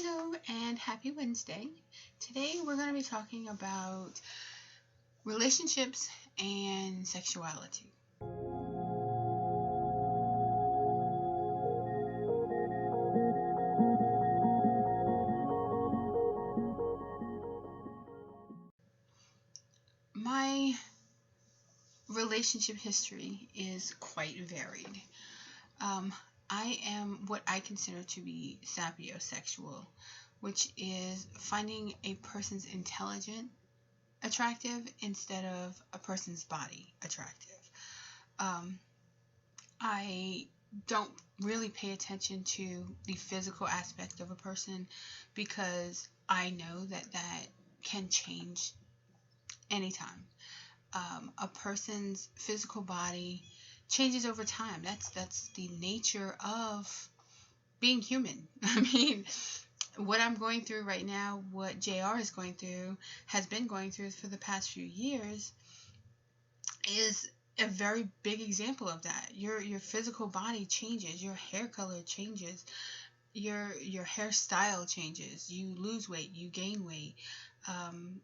Hello and happy Wednesday. Today we're going to be talking about relationships and sexuality. My relationship history is quite varied. Um, I am what I consider to be sapiosexual, which is finding a person's intelligence attractive instead of a person's body attractive. I don't really pay attention to the physical aspect of a person because I know that can change anytime. A person's physical body changes over time. That's the nature of being human. I mean, what I'm going through right now, what JR is going through, has been going through for the past few years, is a very big example of that. Your physical body changes, your hair color changes, your hairstyle changes. You lose weight, you gain weight.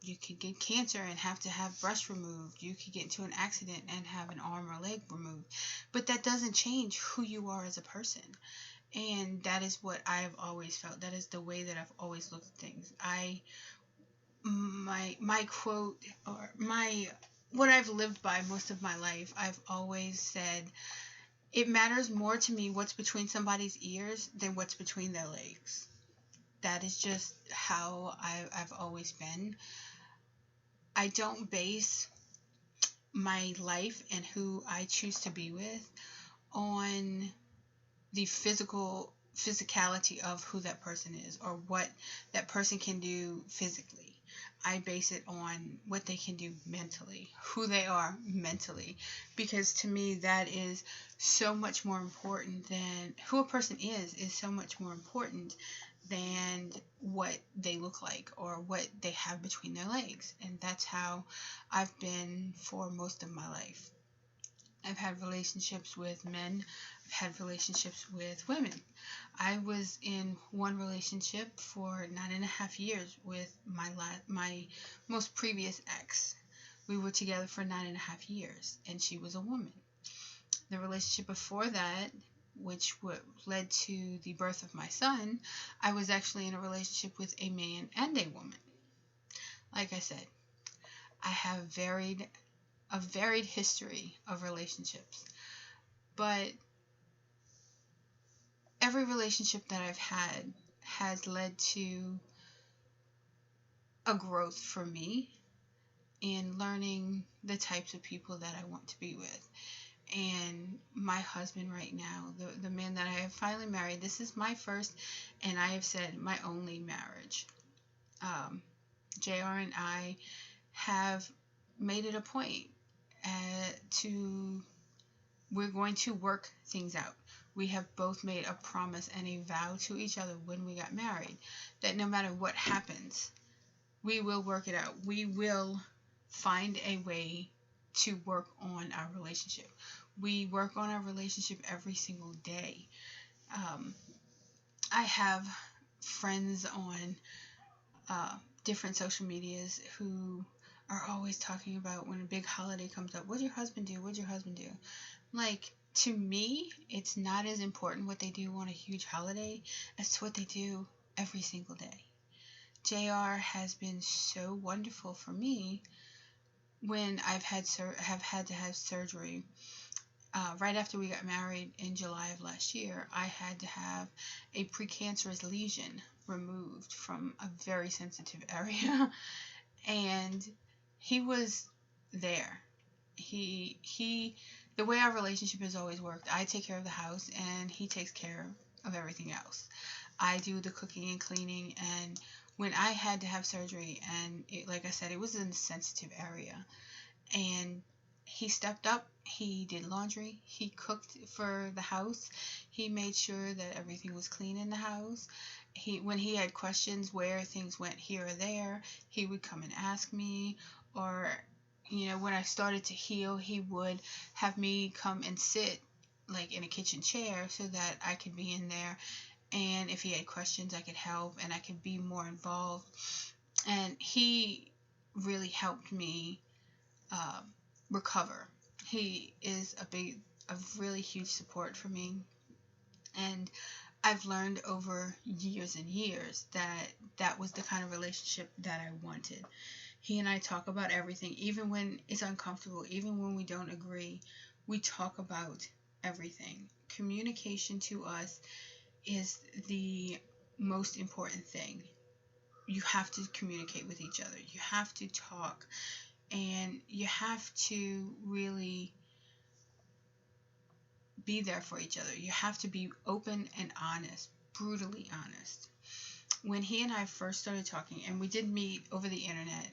You could get cancer and have to have breast removed. You could get into an accident and have an arm or leg removed. But that doesn't change who you are as a person. And that is what I have always felt. That is the way that I've always looked at things. My quote, or my what I've lived by most of my life, I've always said it matters more to me what's between somebody's ears than what's between their legs. That is just how I've always been. I don't base my life and who I choose to be with on the physicality of who that person is or what that person can do physically. I base it on what they can do mentally, who they are mentally, because to me that is so much more important than who a person is so much more important than what they look like or what they have between their legs. And that's how I've been for most of my life. I've had relationships with men. I've had relationships with women. I was in one relationship for 9.5 years with my most previous ex. We were together for 9.5 years, and she was a woman. The relationship before that, which led to the birth of my son, I was actually in a relationship with a man and a woman. Like I said, I have a varied history of relationships, but every relationship that I've had has led to a growth for me in learning the types of people that I want to be with. And my husband right now, the man that I have finally married, this is my first, and I have said my only marriage. JR and I have made it a point we're going to work things out. We have both made a promise and a vow to each other when we got married that no matter what happens, we will work it out. We will find a way to work on our relationship. We work on our relationship every single day. I have friends on different social medias who are always talking about when a big holiday comes up, what'd your husband do? What'd your husband do? Like, to me, it's not as important what they do on a huge holiday as to what they do every single day. JR has been so wonderful for me when have had to have surgery. Right after we got married in July of last year, I had to have a precancerous lesion removed from a very sensitive area. And he was there. The way our relationship has always worked, I take care of the house and he takes care of everything else. I do the cooking and cleaning, and when I had to have surgery, and like I said, it was in a sensitive area, and he stepped up, he did laundry, he cooked for the house, he made sure that everything was clean in the house. When he had questions where things went here or there, he would come and ask me, or when I started to heal, he would have me come and sit like in a kitchen chair so that I could be in there and if he had questions, I could help and I could be more involved. And he really helped me um, recover. He is a really huge support for me. And I've learned over years and years that that was the kind of relationship that I wanted. He and I talk about everything, even when it's uncomfortable, even when we don't agree. We talk about everything. Communication to us is the most important thing. You have to communicate with each other. You have to talk, and you have to really be there for each other. You have to be open and honest, brutally honest. When he and I first started talking, and we did meet over the internet,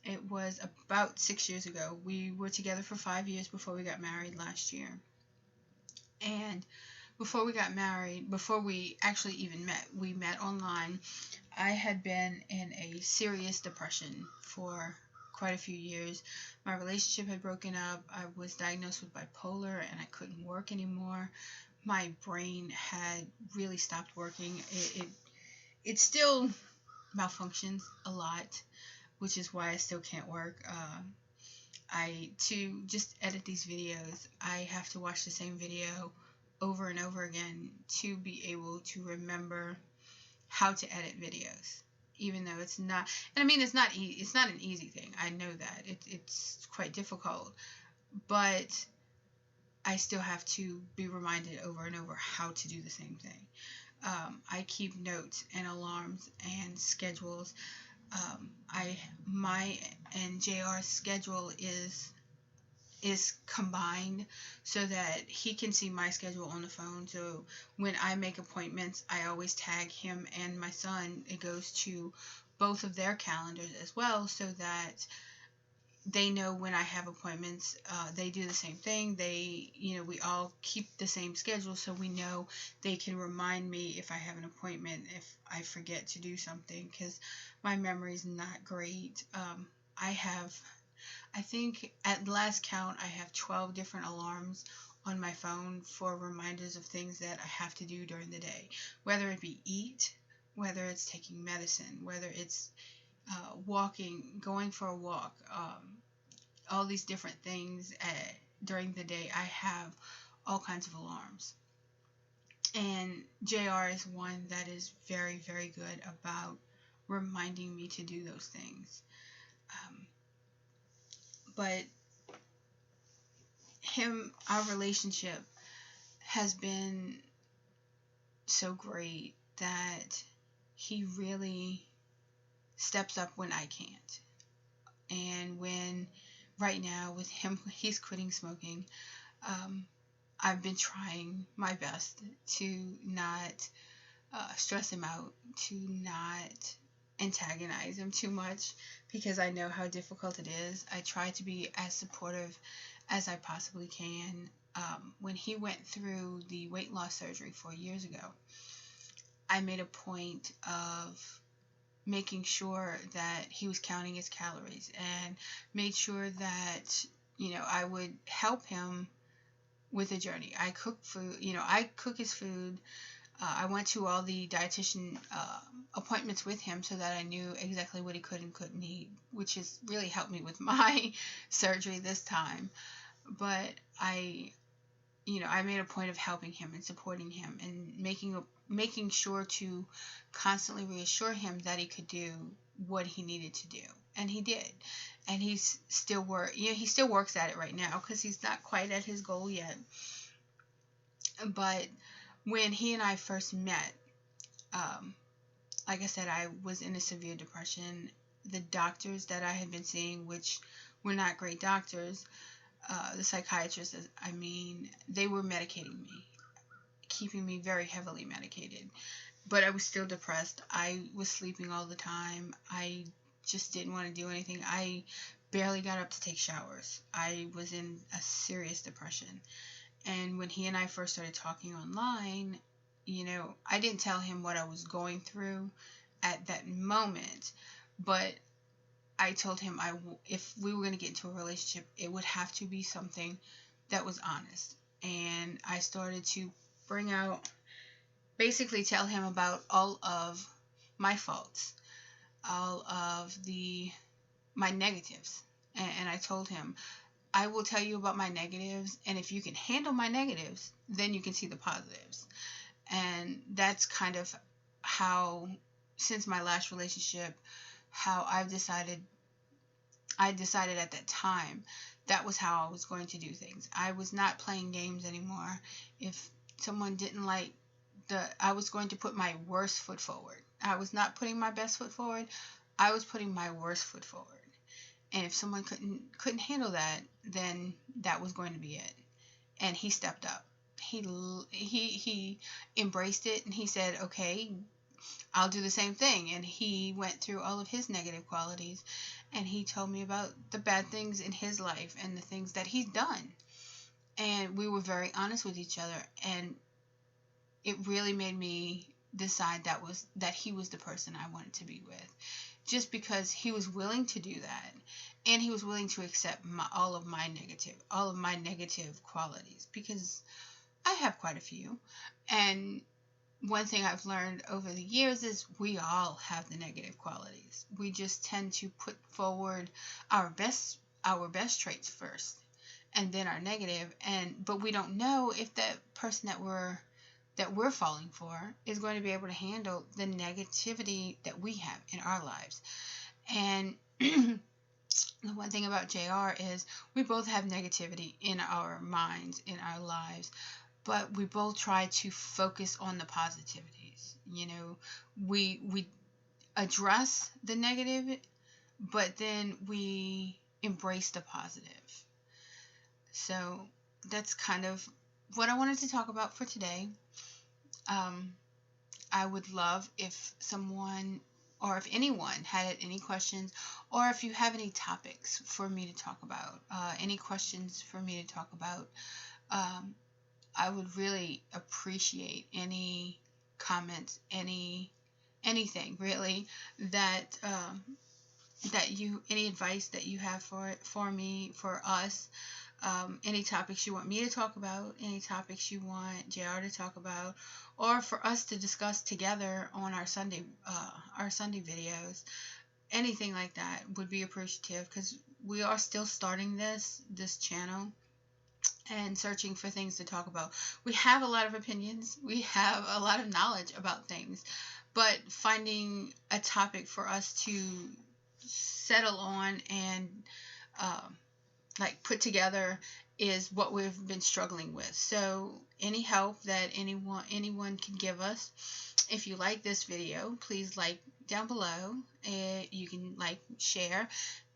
it was about 6 years ago. We were together for 5 years before we got married last year. And before we got married, before we actually even met, we met online. I had been in a serious depression for quite a few years. My relationship had broken up. I was diagnosed with bipolar and I couldn't work anymore. My brain had really stopped working. It still malfunctions a lot, which is why I still can't work. To just edit these videos, I have to watch the same video over and over again to be able to remember how to edit videos, even though it's not. And I mean, it's not an easy thing. I know that it's quite difficult, but I still have to be reminded over and over how to do the same thing. I keep notes and alarms and schedules. My and JR's schedule is combined so that he can see my schedule on the phone. So when I make appointments, I always tag him and my son. It goes to both of their calendars as well, so that they know when I have appointments. They do the same thing. We all keep the same schedule, so we know they can remind me if I have an appointment, if I forget to do something, because my memory's not great. I think at last count, I have 12 different alarms on my phone for reminders of things that I have to do during the day, whether it be eat, whether it's taking medicine, whether it's walking, going for a walk, all these different things during the day. I have all kinds of alarms. And JR is one that is very, very good about reminding me to do those things. But our relationship has been so great that he really steps up when I can't. And when right now with him, he's quitting smoking. I've been trying my best to not stress him out, to not antagonize him too much, because I know how difficult it is. I try to be as supportive as I possibly can. When he went through the weight loss surgery 4 years ago, I made a point of making sure that he was counting his calories and made sure that I would help him with the journey. I cook food, I cook his food. I went to all the dietitian appointments with him so that I knew exactly what he could and couldn't eat, which has really helped me with my surgery this time. But I made a point of helping him and supporting him and making sure to constantly reassure him that he could do what he needed to do, and he did. And he still works at it right now because he's not quite at his goal yet. But when he and I first met, like I said, I was in a severe depression. The doctors that I had been seeing, which were not great doctors, the psychiatrists, they were medicating me, keeping me very heavily medicated. But I was still depressed. I was sleeping all the time. I just didn't want to do anything. I barely got up to take showers. I was in a serious depression. And when he and I first started talking online, I didn't tell him what I was going through at that moment, but I told him if we were going to get into a relationship, it would have to be something that was honest. And I started to bring out basically tell him about all of my faults, all of my negatives. And I told him, I will tell you about my negatives, and if you can handle my negatives, then you can see the positives. And that's kind of how, since my last relationship, how I decided at that time that was how I was going to do things. I was not playing games anymore. If someone didn't like I was going to put my worst foot forward. I was not putting my best foot forward. I was putting my worst foot forward. And if someone couldn't handle that, then that was going to be it. And he stepped up. He embraced it, and he said, "Okay, I'll do the same thing." And he went through all of his negative qualities, and he told me about the bad things in his life and the things that he's done. And we were very honest with each other, and it really made me decide that he was the person I wanted to be with, just because he was willing to do that, and he was willing to accept all of my negative qualities, because I have quite a few. And one thing I've learned over the years is we all have the negative qualities. We just tend to put forward our best traits first, and then our negative. But we don't know if that person that we're falling for is going to be able to handle the negativity that we have in our lives. And the one thing about JR is we both have negativity in our minds, in our lives, but we both try to focus on the positivities. We address the negative, but then we embrace the positive. So that's kind of what I wanted to talk about for today. I would love if someone, or if anyone had any questions, or if you have any topics for me to talk about, any questions for me to talk about. I would really appreciate any comments, anything really any advice that you have for me, for us. Any topics you want me to talk about, any topics you want JR to talk about, or for us to discuss together on our Sunday videos. Anything like that would be appreciative, because we are still starting this channel and searching for things to talk about. We have a lot of opinions, we have a lot of knowledge about things, but finding a topic for us to settle on and put together is what we've been struggling with. So any help that anyone can give us. If you like this video, please like down below. You can share.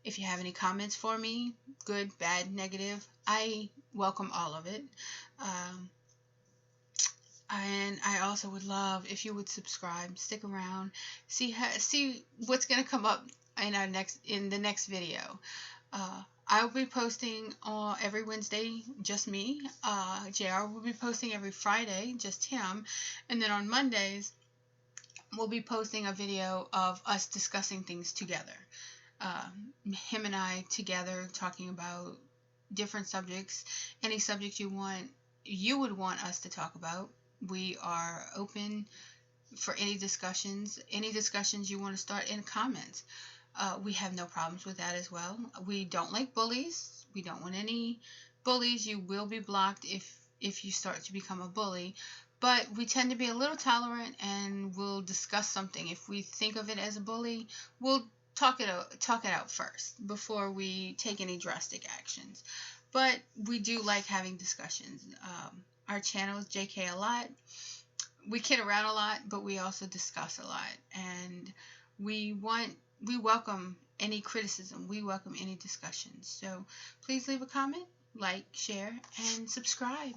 If you have any comments for me, good, bad, negative, I welcome all of it. And I also would love if you would subscribe, stick around, see what's gonna come up in the next video. I'll be posting every Wednesday, just me. JR will be posting every Friday, just him. And then on Mondays, we'll be posting a video of us discussing things together. Him and I together talking about different subjects. Any subject you would want us to talk about. We are open for any discussions. Any discussions you want to start in comments. We have no problems with that as well. We don't like bullies. We don't want any bullies. You will be blocked if you start to become a bully. But we tend to be a little tolerant, and we'll discuss something. If we think of it as a bully, we'll talk it out first before we take any drastic actions. But we do like having discussions. Our channel is JK a lot. We kid around a lot, but we also discuss a lot. And we welcome any criticism. We welcome any discussions. So please leave a comment, like, share, and subscribe.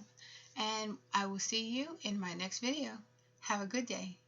And I will see you in my next video. Have a good day.